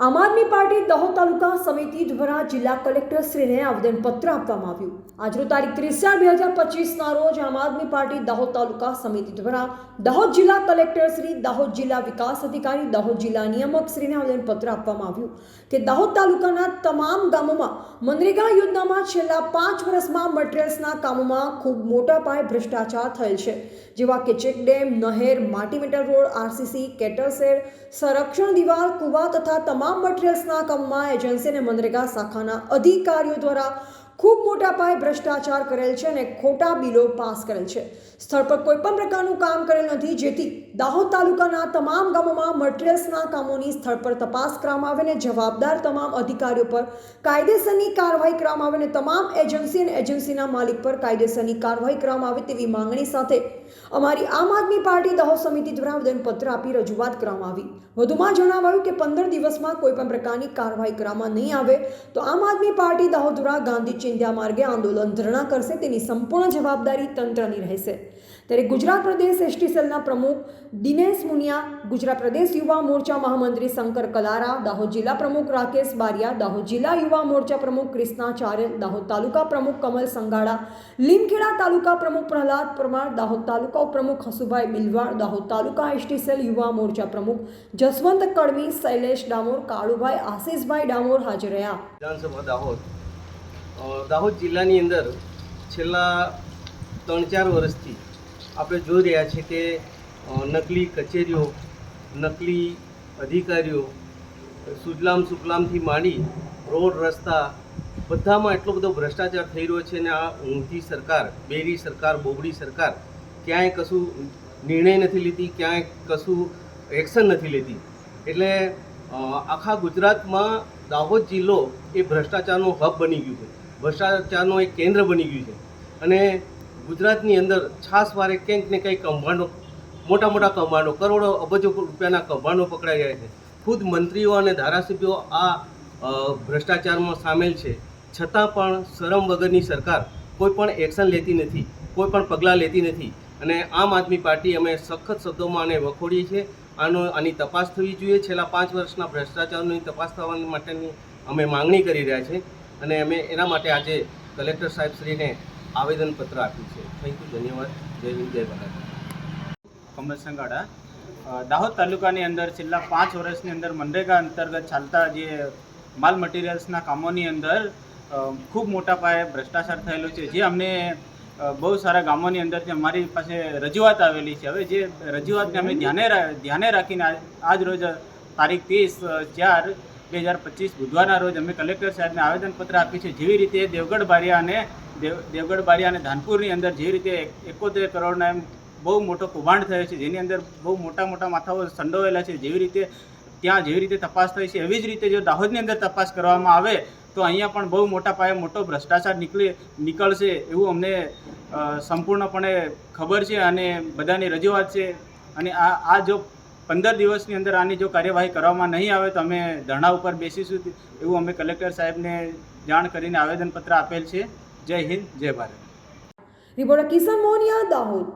આમ આદમી પાર્ટી દાહોદ તાલુકા સમિતિ દ્વારા જિલ્લા કલેક્ટરશ્રીને આવેદનપત્ર આપવામાં આવ્યું। આજરોજ તારીખ 30/4/2025ના રોજ આમ આદમી પાર્ટી દાહોદ તાલુકા સમિતિ દ્વારા દાહોદ જિલ્લા કલેક્ટરશ્રી, દાહોદ જિલ્લા વિકાસ અધિકારી, દાહોદ જિલ્લા નિયામકશ્રીને આવેદનપત્ર આપવામાં આવ્યું કે દાહોદ તાલુકાના તમામ ગામોમાં મનરેગા યોજનામાં છેલ્લા 5 વર્ષમાં મટીરીયલ્સના કામોમાં ખૂબ મોટા પાયે ભ્રષ્ટાચાર થયેલ છે, જેવા કે ચેક ડેમ, નહેર, માટી metal road, RCC, cattle shed, સંરક્ષણ દિવાલ, કુવા તથા તમામ મટીરીયલ્સના કામમાં એજન્સી અને મનરેગા શાખાના અધિકારીઓ દ્વારા ખૂબ મોટા પાયે ભ્રષ્ટાચાર કરેલ છે અને ખોટા બિલો પાસ કરેલ છે। સ્થળ પર કોઈ પણ પ્રકારનું કામ કરેલ નથી, જેથી દાહોદ તાલુકાના તમામ ગામોમાં મટીરીયલ્સના કામોની સ્થળ પર તપાસ કરવામાં આવે અને જવાબદાર તમામ અધિકારીઓ પર કાયદેસરની કાર્યવાહી કરવામાં આવે અને તમામ એજન્સી અને એજન્સીના માલિક પર કાયદેસરની કાર્યવાહી કરવામાં આવે તેવી માંગણી સાથે અમારી આમ આદમી પાર્ટી દાહોદ સમિતિ દ્વારા આવેદનપત્ર આપી રજૂઆત કરવામાં આવી। વધુમાં જણાવાયું કે 15 દિવસમાં કોઈ પણ પ્રકારની કાર્યવાહી કરવામાં નહીં આવે તો આમ આદમી પાર્ટી દાહોદ દ્વારા ગાંધી ચિંધ્યા માર્ગે આંદોલન ધરણા કરશે, તેની સંપૂર્ણ જવાબદારી તંત્રની રહેશે। ત્યારે ગુજરાત પ્રદેશ એસટી સેલના પ્રમુખ દિનેશ મુનિયા, ગુજરાત પ્રદેશ યુવા મોરચા મહામંત્રી શંકર કલારા, દાહોદ જિલ્લા પ્રમુખ રાકેશ બારિયા, દાહોદ જિલ્લા યુવા મોરચા પ્રમુખ કૃષ્ણાચાર્ય, દાહોદ તાલુકા પ્રમુખ કમલ સંગાડા, લીમખેડા તાલુકા પ્રમુખ પ્રહલાદ પરમાર, દાહોદ તાલુકા ઉપપ્રમુખ હસુભાઈ બિલવાડ, દાહોદ તાલુકા એસટી સેલ યુવા મોરચા પ્રમુખ જસવંત કડમી, શૈલેષ ડામોર, કાળુભાઈ, આશીષભાઈ ડામોર હાજર રહ્યા। વિધાનસભા દાહોદ જિલ્લાની અંદર છેલ્લા 3-4 વર્ષથી આપણે જોઈ રહ્યા છીએ કે નકલી કચેરીઓ, નકલી અધિકારીઓ, સુજલામ સુફલામથી માંડી રોડ રસ્તા બધામાં એટલો બધો ભ્રષ્ટાચાર થઈ રહ્યો છે અને આ ઊંધી સરકાર, બેરી સરકાર, બોબડી સરકાર ક્યાંય કશું નિર્ણય નથી લેતી, ક્યાંય કશું એક્શન નથી લેતી। એટલે આખા ગુજરાતમાં દાહોદ જિલ્લો એ ભ્રષ્ટાચારનો હબ બની ગયું છે, ભ્રષ્ટાચારનું એક કેન્દ્ર બની ગયું છે અને ગુજરાતની અંદર છાસવારે કંઈક ને કંઈક કૌભાંડો, મોટા મોટા કૌભાંડો, કરોડો અબજો રૂપિયાના કૌભાંડો પકડાઈ રહ્યા છે। ખુદ મંત્રીઓ અને ધારાસભ્યો આ ભ્રષ્ટાચારમાં સામેલ છે, છતાં પણ શરમ વગરની સરકાર કોઈ પણ એક્શન લેતી નથી, કોઈ પણ પગલાં લેતી નથી અને આમ આદમી પાર્ટી અમે સખત શબ્દોમાં આને વખોડીએ છીએ। આની તપાસ થવી જોઈએ, છેલ્લા 5 વર્ષના ભ્રષ્ટાચારની તપાસ થવા માટેની અમે માંગણી કરી રહ્યા છીએ અને અમે એના માટે આજે કલેક્ટર સાહેબશ્રીને આવેદનપત્ર આપ્યું છે। થેન્ક યુ, ધન્યવાદ, જય હિન્દ, જય ભારત। કમલ સંગાડા, દાહોદ તાલુકાની અંદર છેલ્લા 5 વર્ષની અંદર મનરેગા અંતર્ગત ચાલતા જે માલ મટીરિયલ્સના કામોની અંદર ખૂબ મોટા પાયે ભ્રષ્ટાચાર થયેલો છે, જે અમને બહુ સારા ગામોની અંદરથી અમારી પાસે રજૂઆત આવેલી છે। હવે જે રજૂઆતને અમે ધ્યાને રાખીને આજ રોજ તારીખ 30/4/2025 બુધવારના રોજ અમે કલેક્ટર સાહેબને આવેદનપત્ર આપ્યું છે। જેવી રીતે દેવગઢ બારિયા અને ધાનપુરની અંદર જેવી રીતે 71 કરોડના એમ બહુ મોટો કૌભાંડ થયો છે, જેની અંદર બહુ મોટા મોટા માથાઓ સંડોવાયેલા છે, જેવી રીતે ત્યાં જેવી રીતે તપાસ થઈ છે એવી જ રીતે જો દાહોદની અંદર તપાસ કરવામાં આવે તો અહીંયા પણ બહુ મોટા પાયે મોટો ભ્રષ્ટાચાર નીકળશે એવું અમને સંપૂર્ણપણે ખબર છે અને બધાની રજૂઆત છે। અને આ જો 15 દિવસની અંદર આની જો કાર્યવાહી કરવામાં નહીં આવે તો અમે ધરણા ઉપર બેસીશું એવું અમે કલેક્ટર સાહેબને જાણ કરીને આવેદનપત્ર આપેલ છે। જય હિન્દ, જય ભારત। રિપોર્ટર કિશન મોનિયા, દાહોદ।